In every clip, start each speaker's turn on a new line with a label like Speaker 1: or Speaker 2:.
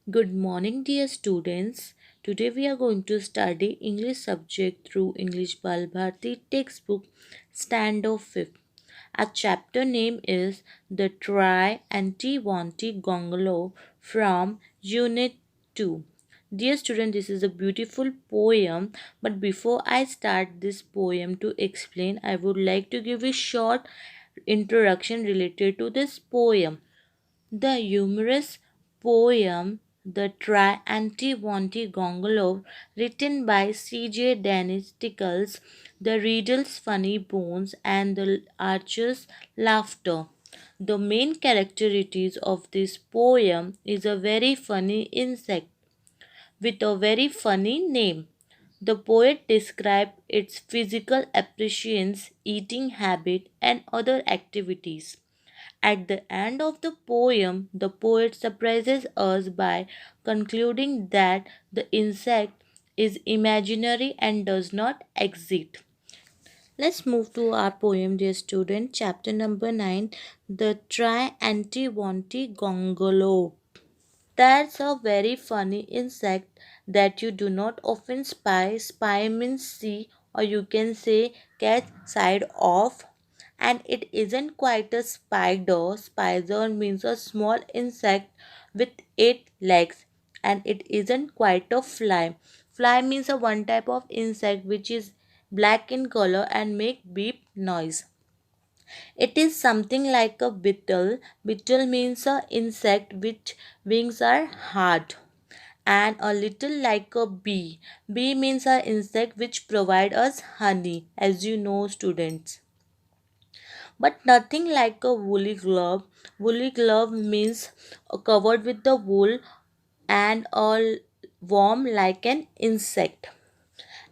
Speaker 1: Good morning, dear students. Today we are going to study English subject through English Bal Bharati textbook Standard 5th. Our chapter name is The Triantiwontigongolope from Unit 2. Dear student, this is a beautiful poem, but before I start this poem to explain, I would like to give a short introduction related to this poem. The humorous poem The Triantiwontigongolope, written by C.J. Dennis tickles the reader's funny bones and the archer's laughter. The main characteristics of this poem is a very funny insect with a very funny name. The poet describes its physical appreciations, eating habit, and other activities. At the end of the poem, the poet surprises us by concluding that the insect is imaginary and does not exist. Let's move to our poem, dear student. Chapter number 9, The Triantiwontigongolope. That's a very funny insect that you do not often spy. Spy means see, or you can say catch sight of. And it isn't quite a spider. Spider means a small insect with 8 legs. And it isn't quite a fly. Fly means a one type of insect which is black in color and make beep noise. It is something like a beetle. Beetle means a insect which wings are hard and a little like a bee. Bee means a insect which provide us honey, as you know, students. But nothing like a woolly glove. Woolly glove means covered with the wool and a worm like an insect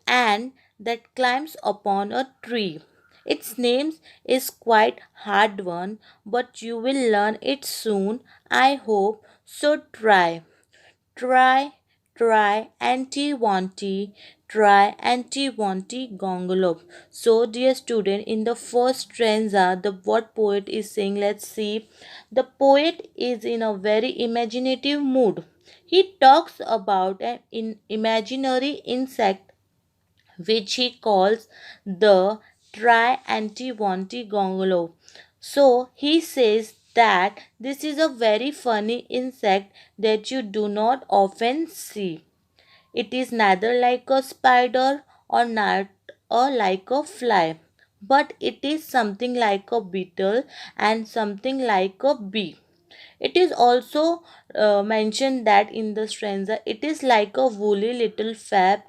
Speaker 1: and that climbs upon a tree. Its name is quite hard one, but you will learn it soon. I hope so. Try, anti gongolope. So, dear student, in the first stanza, the what poet is saying, let's see. The poet is in a very imaginative mood. He talks about an imaginary insect which he calls the Triantiwontigongolope. So he says that this is a very funny insect that you do not often see. It is neither like a spider or not or like a fly, but it is something like a beetle and something like a bee. It is also mentioned that in the stanza it is like a woolly little fab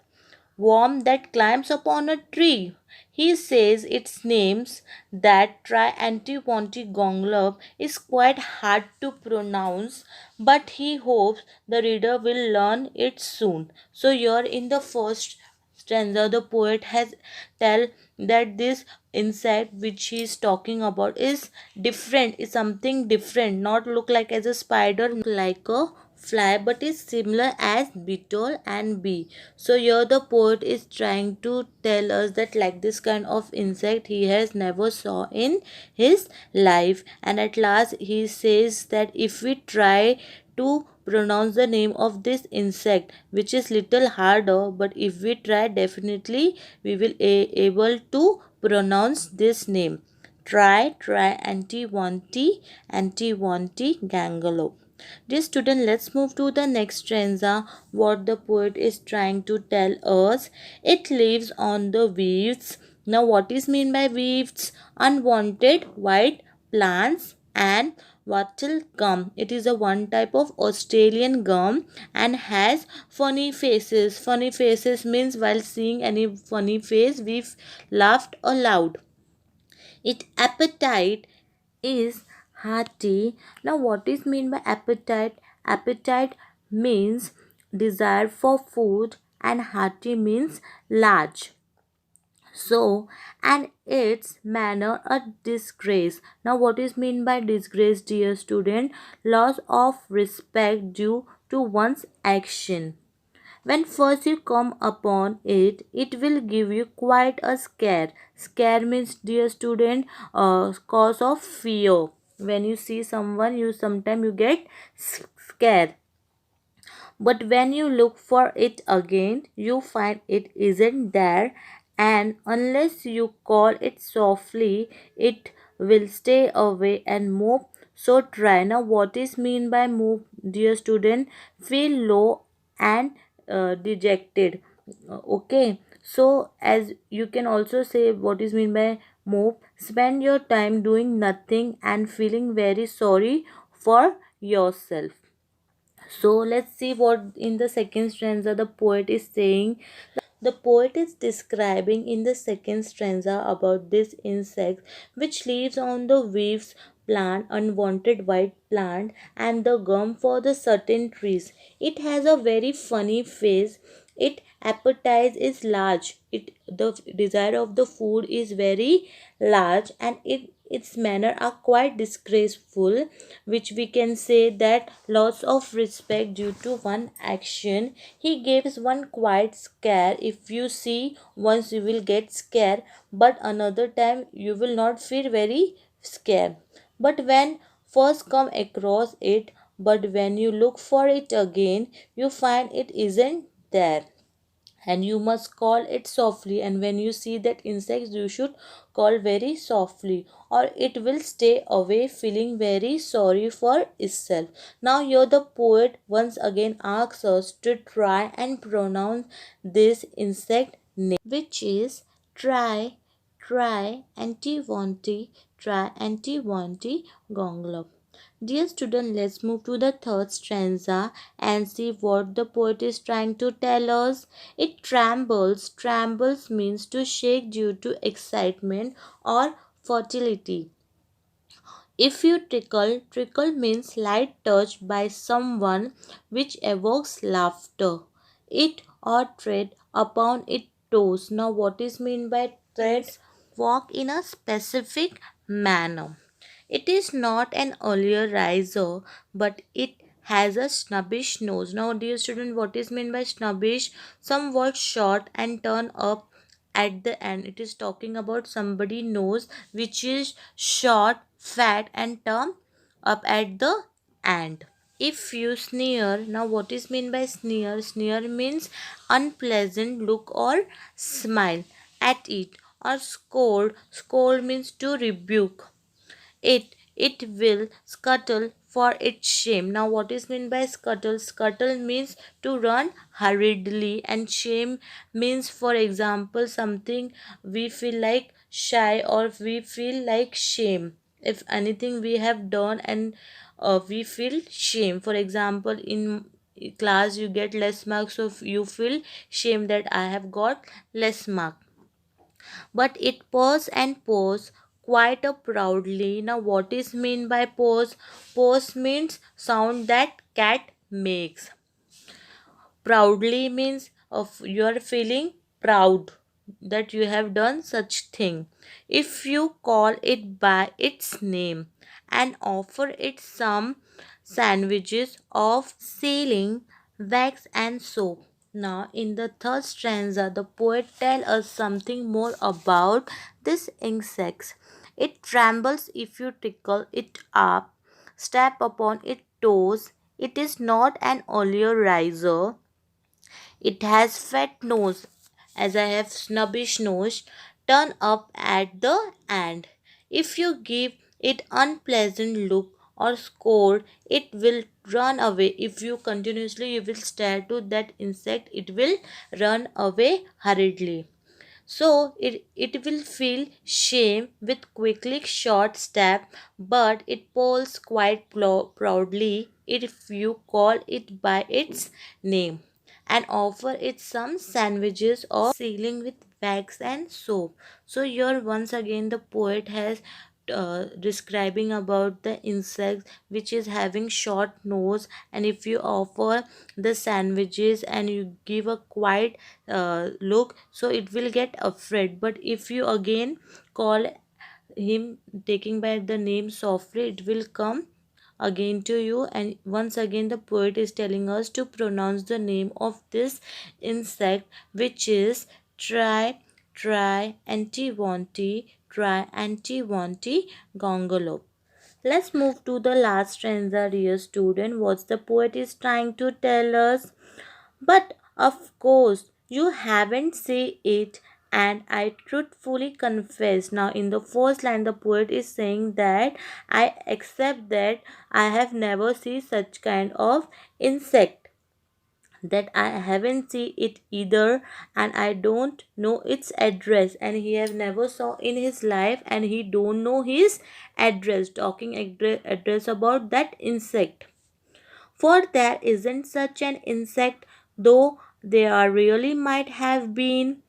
Speaker 1: worm that climbs upon a tree. He says its names that Triantiwontigongolope is quite hard to pronounce, but he hopes the reader will learn it soon. So here in the first stanza, the poet has tell that this insect which he is talking about is different, is something different, not look like as a spider, like a fly, but is similar as beetle and bee. So here the poet is trying to tell us that like this kind of insect he has never saw in his life, and at last he says that if we try to pronounce the name of this insect which is little harder, but if we try definitely we will able to pronounce this name. Anti gangalope. Dear student, let's move to the next stanza. What the poet is trying to tell us. It lives on the weeds. Now, what is mean by weeds? Unwanted white plants and wattle gum. It is a one type of Australian gum and has funny faces. Funny faces means while seeing any funny face, we laughed aloud. Its appetite is hearty. Now, what is mean by appetite? Appetite means desire for food, and hearty means large. So, and its manner a disgrace. Now, what is mean by disgrace, dear student? Loss of respect due to one's action. When first you come upon it, it will give you quite a scare. Scare means, dear student, cause of fear. When you see someone, you sometimes you get scared. But when you look for it again, you find it isn't there, and unless you call it softly, it will stay away and move. So try. Now, what is mean by move, dear student? Feel low and dejected. Okay. So, as you can also say, what is mean by move? Spend your time doing nothing and feeling very sorry for yourself. So let's see what in the second stanza the poet is saying. The poet is describing in the second stanza about this insect which lives on the weaves plant, unwanted white plant, and the gum for the certain trees. It has a very funny face. Its appetite is large. The desire of the food is very large, and its manner are quite disgraceful, which we can say that lots of respect due to one action. He gives one quite scare. If you see once, you will get scared, but another time you will not feel very scared. But when first come across it, but when you look for it again, you find it isn't there, and you must call it softly. And when you see that insect, you should call very softly, or it will stay away feeling very sorry for itself. Now here the poet once again asks us to try and pronounce this insect name, which is Triantiwontigongolope. Dear student, let's move to the third stanza and see what the poet is trying to tell us. It trembles. Trembles means to shake due to excitement or fertility. If you trickle, trickle means light touch by someone which evokes laughter. It or tread upon its toes. Now what is mean by tread? Walk in a specific manner. It is not an earlier riser, but it has a snubbish nose. Now, dear student, what is meant by snubbish? Somewhat short and turn up at the end. It is talking about somebody nose which is short, fat, and turn up at the end. If you sneer, now what is meant by sneer? Sneer means unpleasant look or smile at it. Or scold, scold means to rebuke it will scuttle for its shame. Now what is meant by scuttle? Scuttle means to run hurriedly, and shame means, for example, something we feel like shy or we feel like shame. If anything we have done and we feel shame, for example, in class you get less marks, so you feel shame that I have got less mark. But it purrs and purrs quite a proudly. Now what is mean by purrs? Purrs means sound that cat makes. Proudly means of you are feeling proud that you have done such thing. If you call it by its name and offer it some sandwiches of sealing wax and soap. Now in the third stanza the poet tell us something more about this insect. It trembles if you tickle it up, step upon its toes. It is not an earlier riser. It has fat nose, as I have snubbish nose, turn up at the end. If you give it unpleasant look or scold, it will run away. If you continuously you will stare to that insect, it will run away hurriedly. So it will feel shame with quickly short step, but it pulls quite proudly if you call it by its name and offer it some sandwiches or sealing with wax and soap. So here once again the poet has describing about the insect which is having short nose, and if you offer the sandwiches and you give a quiet look, so it will get afraid. But if you again call him taking by the name softly, it will come again to you. And once again the poet is telling us to pronounce the name of this insect, which is try anti wanty gongolope. Let's move to the last stanza, dear student. What the poet is trying to tell us? But of course, you haven't seen it, and I truthfully confess. Now, in the first line, the poet is saying that I accept that I have never seen such kind of insect, that I haven't seen it either, and I don't know its address, and he have never saw in his life, and he don't know his address, talking address about that insect. For there isn't such an insect, though there really might have been.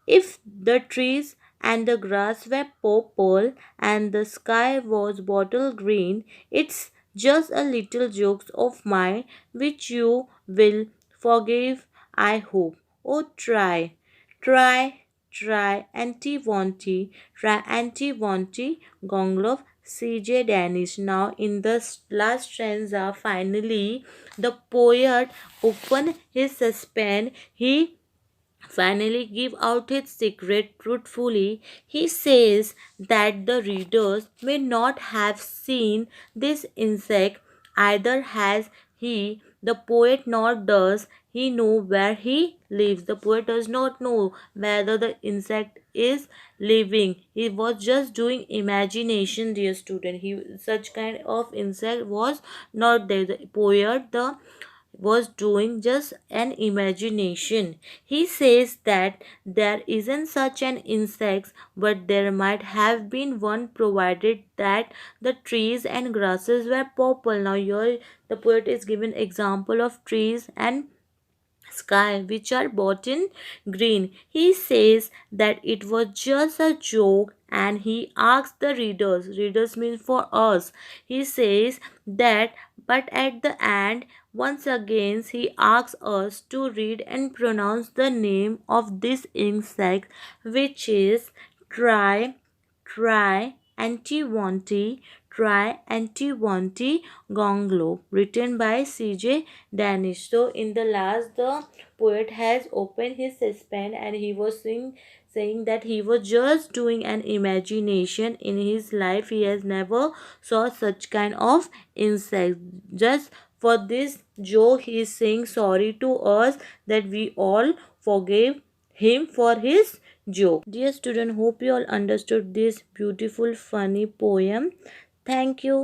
Speaker 1: If the trees and the grass were purple and the sky was bottle green, it's just a little joke of mine which you will forgive, I hope. Oh, try, C.J. Danish. Now, in the last stanza, finally, the poet opened his suspense. He finally give out his secret truthfully. He says that the readers may not have seen this insect, either has he, the poet, nor does he know where he lives. The poet does not know whether the insect is living. He was just doing imagination, dear student. He such kind of insect was not there. The poet, the was doing just an imagination. He says that there isn't such an insect, but there might have been one, provided that the trees and grasses were purple. Now here the poet is given example of trees and sky which are bottom green. He says that it was just a joke, and he asks the readers means for us. He says that, but at the end, once again, he asks us to read and pronounce the name of this insect, which is try, Triantiwontigongolope, written by C.J. Danish. So, in the last, the poet has opened his suspense, and he was saying that he was just doing an imagination. In his life, he has never saw such kind of insect. Just for this joke, he is saying sorry to us, that we all forgave him for his joke. Dear student, hope you all understood this beautiful funny poem. Thank you.